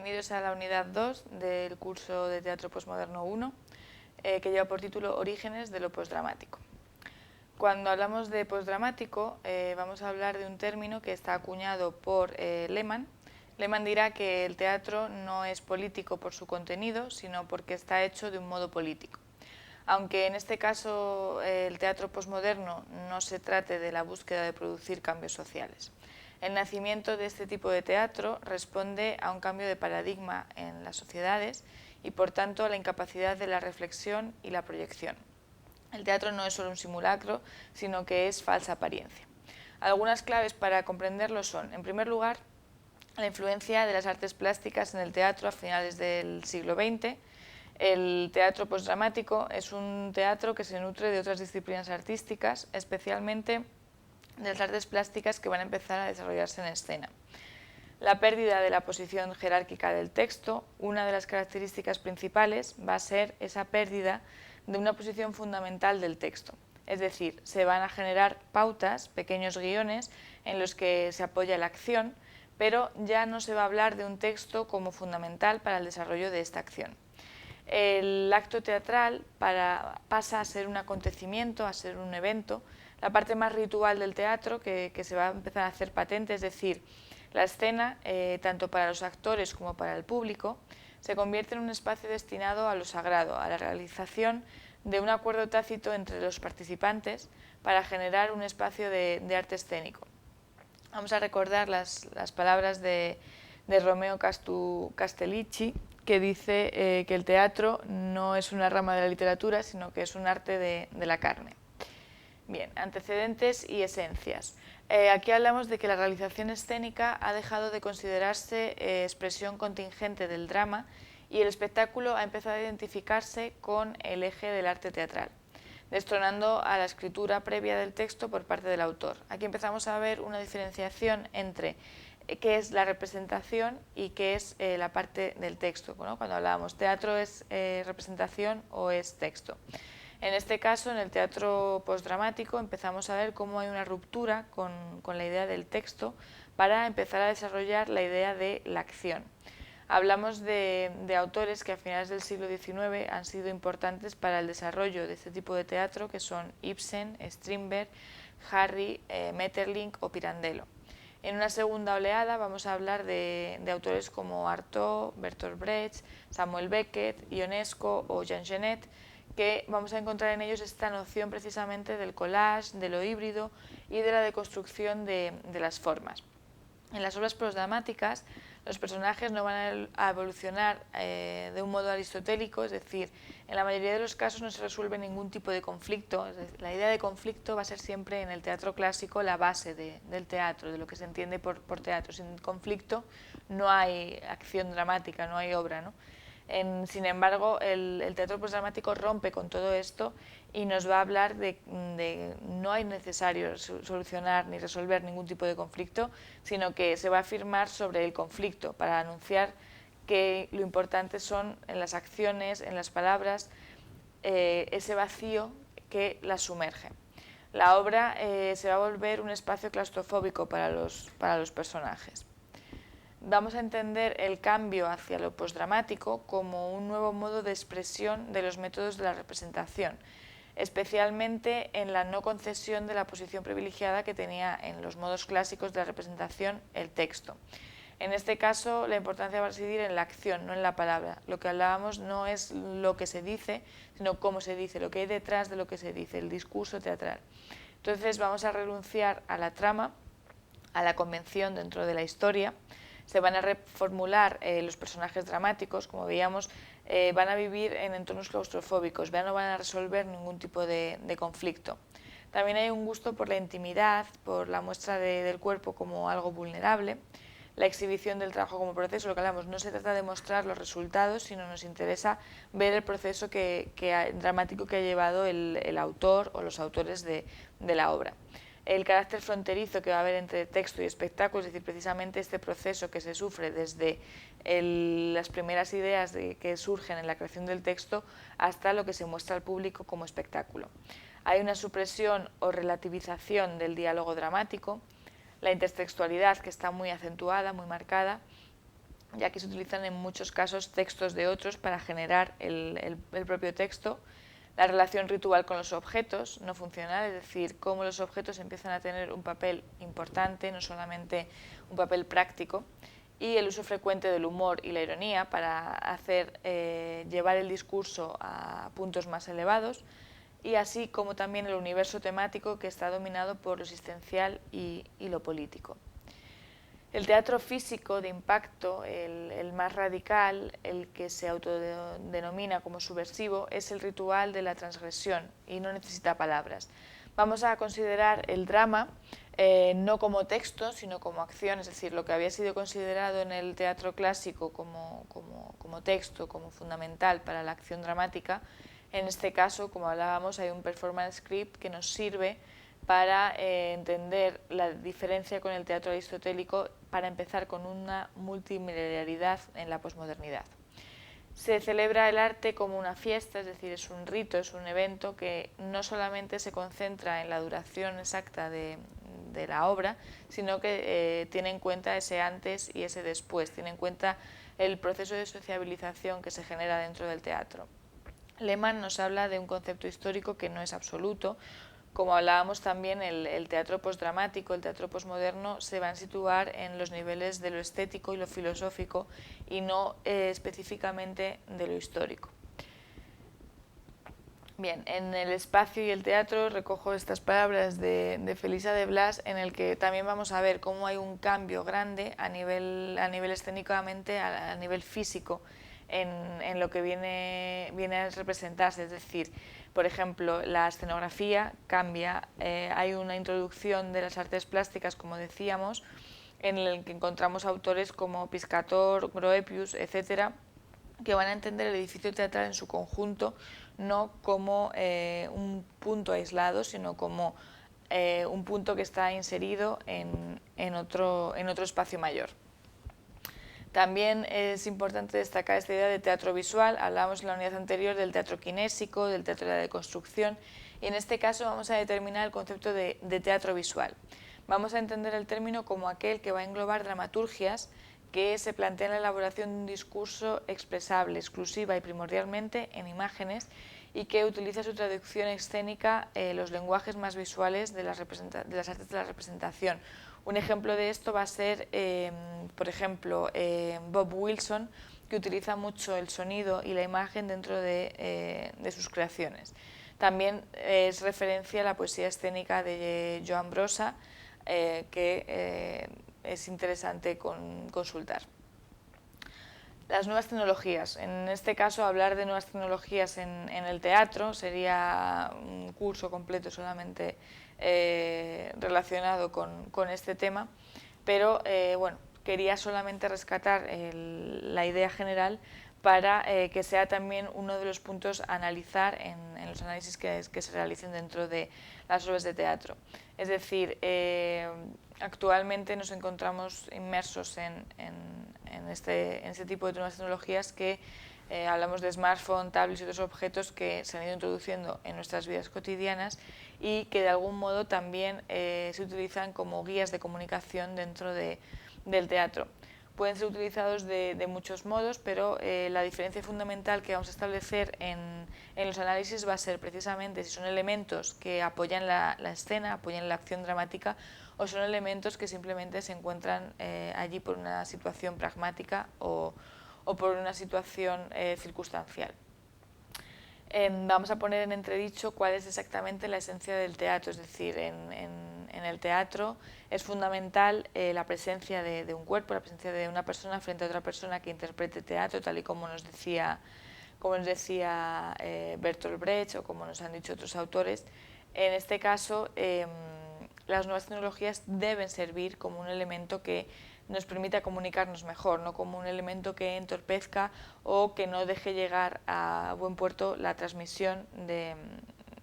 bienvenidos a la unidad 2 del curso de Teatro Postmoderno 1, que lleva por título Orígenes de lo postdramático. Cuando hablamos de postdramático, vamos a hablar de un término que está acuñado por Lehmann. Lehmann dirá que el teatro no es político por su contenido, sino porque está hecho de un modo político. Aunque en este caso el teatro postmoderno no se trate de la búsqueda de producir cambios sociales. El nacimiento de este tipo de teatro responde a un cambio de paradigma en las sociedades y, por tanto, a la incapacidad de la reflexión y la proyección. El teatro no es solo un simulacro, sino que es falsa apariencia. Algunas claves para comprenderlo son, en primer lugar, la influencia de las artes plásticas en el teatro a finales del siglo XX. El teatro postdramático es un teatro que se nutre de otras disciplinas artísticas, especialmente de las artes plásticas que van a empezar a desarrollarse en escena. La pérdida de la posición jerárquica del texto, una de las características principales va a ser esa pérdida de una posición fundamental del texto. Es decir, se van a generar pautas, pequeños guiones en los que se apoya la acción, pero ya no se va a hablar de un texto como fundamental para el desarrollo de esta acción. El acto teatral pasa a ser un acontecimiento, a ser un evento, la parte más ritual del teatro que se va a empezar a hacer patente, es decir, la escena, tanto para los actores como para el público, se convierte en un espacio destinado a lo sagrado, a la realización de un acuerdo tácito entre los participantes para generar un espacio de arte escénico. Vamos a recordar las palabras de Romeo Castellicci, que dice que el teatro no es una rama de la literatura, sino que es un arte de la carne. Bien, antecedentes y esencias. Aquí hablamos de que la realización escénica ha dejado de considerarse expresión contingente del drama y el espectáculo ha empezado a identificarse con el eje del arte teatral, destronando a la escritura previa del texto por parte del autor. Aquí empezamos a ver una diferenciación entre qué es la representación y qué es la parte del texto, ¿no? Cuando hablábamos teatro es representación o es texto. En este caso, en el teatro postdramático, empezamos a ver cómo hay una ruptura con la idea del texto para empezar a desarrollar la idea de la acción. Hablamos de autores que a finales del siglo XIX han sido importantes para el desarrollo de este tipo de teatro, que son Ibsen, Strindberg, Harry, Maeterlinck o Pirandello. En una segunda oleada vamos a hablar de autores como Artaud, Bertolt Brecht, Samuel Beckett, Ionesco o Jean Genet, que vamos a encontrar en ellos esta noción precisamente del collage, de lo híbrido y de la deconstrucción de las formas. En las obras postdramáticas, los personajes no van a evolucionar de un modo aristotélico, es decir, en la mayoría de los casos no se resuelve ningún tipo de conflicto. La idea de conflicto va a ser siempre en el teatro clásico la base del teatro, de lo que se entiende por teatro. Sin conflicto no hay acción dramática, no hay obra, ¿no? Sin embargo, el teatro postdramático rompe con todo esto y nos va a hablar de no hay necesario solucionar ni resolver ningún tipo de conflicto, sino que se va a afirmar sobre el conflicto para anunciar que lo importante son en las acciones, en las palabras, ese vacío que las sumerge. La obra se va a volver un espacio claustrofóbico para los personajes. Vamos a entender el cambio hacia lo postdramático como un nuevo modo de expresión de los métodos de la representación, especialmente en la no concesión de la posición privilegiada que tenía en los modos clásicos de la representación el texto. En este caso, la importancia va a residir en la acción, no en la palabra. Lo que hablábamos no es lo que se dice, sino cómo se dice, lo que hay detrás de lo que se dice, el discurso teatral. Entonces vamos a renunciar a la trama, a la convención dentro de la historia. Se van a reformular los personajes dramáticos, como veíamos, van a vivir en entornos claustrofóbicos, no van a resolver ningún tipo de conflicto. También hay un gusto por la intimidad, por la muestra del cuerpo como algo vulnerable, la exhibición del trabajo como proceso, lo que hablamos, no se trata de mostrar los resultados, sino nos interesa ver el proceso dramático que ha llevado el autor o los autores de la obra. El carácter fronterizo que va a haber entre texto y espectáculo, es decir, precisamente este proceso que se sufre desde las primeras ideas que surgen en la creación del texto hasta lo que se muestra al público como espectáculo. Hay una supresión o relativización del diálogo dramático, la intertextualidad que está muy acentuada, muy marcada, ya que se utilizan en muchos casos textos de otros para generar el propio texto. La relación ritual con los objetos no funcional, es decir, cómo los objetos empiezan a tener un papel importante, no solamente un papel práctico, y el uso frecuente del humor y la ironía para hacer llevar el discurso a puntos más elevados, y así como también el universo temático que está dominado por lo existencial y lo político. El teatro físico de impacto, el más radical, el que se autodenomina como subversivo, es el ritual de la transgresión y no necesita palabras. Vamos a considerar el drama no como texto, sino como acción, es decir, lo que había sido considerado en el teatro clásico como texto, como fundamental para la acción dramática. En este caso, como hablábamos, hay un performance script que nos sirve para entender la diferencia con el teatro aristotélico, para empezar con una multimedialidad en la posmodernidad. Se celebra el arte como una fiesta, es decir, es un rito, es un evento que no solamente se concentra en la duración exacta de la obra, sino que tiene en cuenta ese antes y ese después, tiene en cuenta el proceso de sociabilización que se genera dentro del teatro. Lehmann nos habla de un concepto histórico que no es absoluto. Como hablábamos también, el teatro postdramático, el teatro postmoderno, se van a situar en los niveles de lo estético y lo filosófico y no específicamente de lo histórico. Bien, en el espacio y el teatro recojo estas palabras de Felisa de Blas, en el que también vamos a ver cómo hay un cambio grande a nivel escénicamente, a nivel físico, en lo que viene a representarse, es decir, por ejemplo, la escenografía cambia, hay una introducción de las artes plásticas, como decíamos, en el que encontramos autores como Piscator, Groepius, etcétera, que van a entender el edificio teatral en su conjunto, no como un punto aislado, sino como un punto que está inserido en otro espacio mayor. También es importante destacar esta idea de teatro visual. Hablábamos en la unidad anterior del teatro kinésico, del teatro de la deconstrucción, y en este caso vamos a determinar el concepto de teatro visual. Vamos a entender el término como aquel que va a englobar dramaturgias que se plantean la elaboración de un discurso expresable, exclusiva y primordialmente en imágenes, y que utiliza su traducción escénica los lenguajes más visuales de las artes de la representación. Un ejemplo de esto va a ser, por ejemplo, Bob Wilson, que utiliza mucho el sonido y la imagen dentro de sus creaciones. También es referencia a la poesía escénica de Joan Brossa, que es interesante consultar. Las nuevas tecnologías. En este caso, hablar de nuevas tecnologías en el teatro sería un curso completo solamente relacionado con este tema, pero bueno, quería solamente rescatar la idea general para que sea también uno de los puntos a analizar en los análisis que se realicen dentro de las obras de teatro. Es decir, actualmente nos encontramos inmersos en este tipo de nuevas tecnologías que hablamos de smartphone, tablets y otros objetos que se han ido introduciendo en nuestras vidas cotidianas y que de algún modo también se utilizan como guías de comunicación dentro del teatro. Pueden ser utilizados de muchos modos, pero la diferencia fundamental que vamos a establecer en los análisis va a ser precisamente si son elementos que apoyan la escena, apoyan la acción dramática, o son elementos que simplemente se encuentran allí por una situación pragmática o por una situación circunstancial. Vamos a poner en entredicho cuál es exactamente la esencia del teatro, es decir, en el teatro es fundamental la presencia de un cuerpo, la presencia de una persona frente a otra persona que interprete teatro, tal y como nos decía Bertolt Brecht o como nos han dicho otros autores. En este caso, las nuevas tecnologías deben servir como un elemento que nos permita comunicarnos mejor, no como un elemento que entorpezca o que no deje llegar a buen puerto la transmisión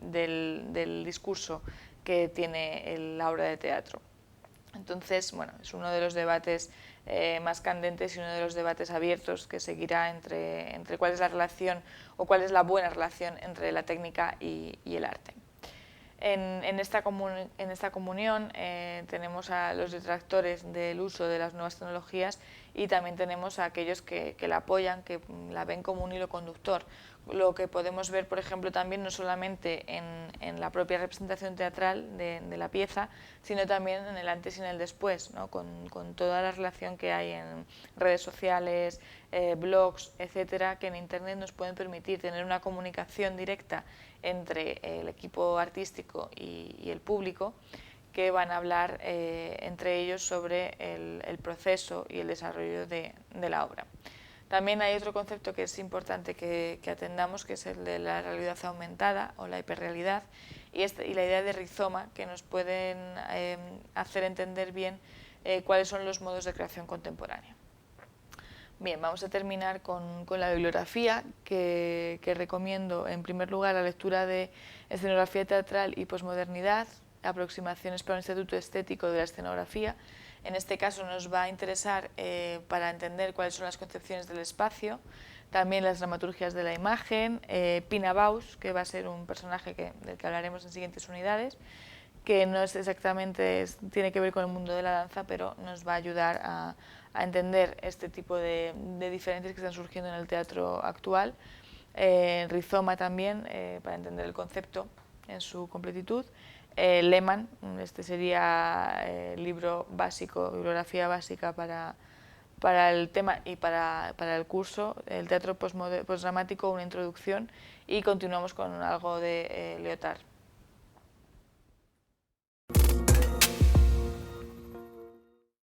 del discurso que tiene la obra de teatro. Entonces, bueno, es uno de los debates más candentes y uno de los debates abiertos que seguirá entre cuál es la relación o cuál es la buena relación entre la técnica y el arte. En esta comunión tenemos a los detractores del uso de las nuevas tecnologías y también tenemos a aquellos que la apoyan, que la ven como un hilo conductor. Lo que podemos ver, por ejemplo, también no solamente en la propia representación teatral de la pieza, sino también en el antes y en el después, ¿no? con toda la relación que hay en redes sociales, blogs, etcétera, que en Internet nos pueden permitir tener una comunicación directa entre el equipo artístico y el público, que van a hablar entre ellos sobre el proceso y el desarrollo de la obra. También hay otro concepto que es importante que atendamos, que es el de la realidad aumentada o la hiperrealidad, y la idea de rizoma, que nos pueden hacer entender bien cuáles son los modos de creación contemporánea. Bien, vamos a terminar con la bibliografía, que recomiendo en primer lugar la lectura de Escenografía teatral y posmodernidad, aproximaciones para un instituto estético de la escenografía. En este caso nos va a interesar para entender cuáles son las concepciones del espacio, también las dramaturgias de la imagen, Pina Bausch, que va a ser un personaje del que hablaremos en siguientes unidades, que no es exactamente, tiene que ver con el mundo de la danza, pero nos va a ayudar a entender este tipo de diferencias que están surgiendo en el teatro actual. Rizoma también, para entender el concepto en su completitud. Lehmann, este sería el libro básico, bibliografía básica para el tema y para el curso, el teatro postdramático, una introducción, y continuamos con algo de Lyotard.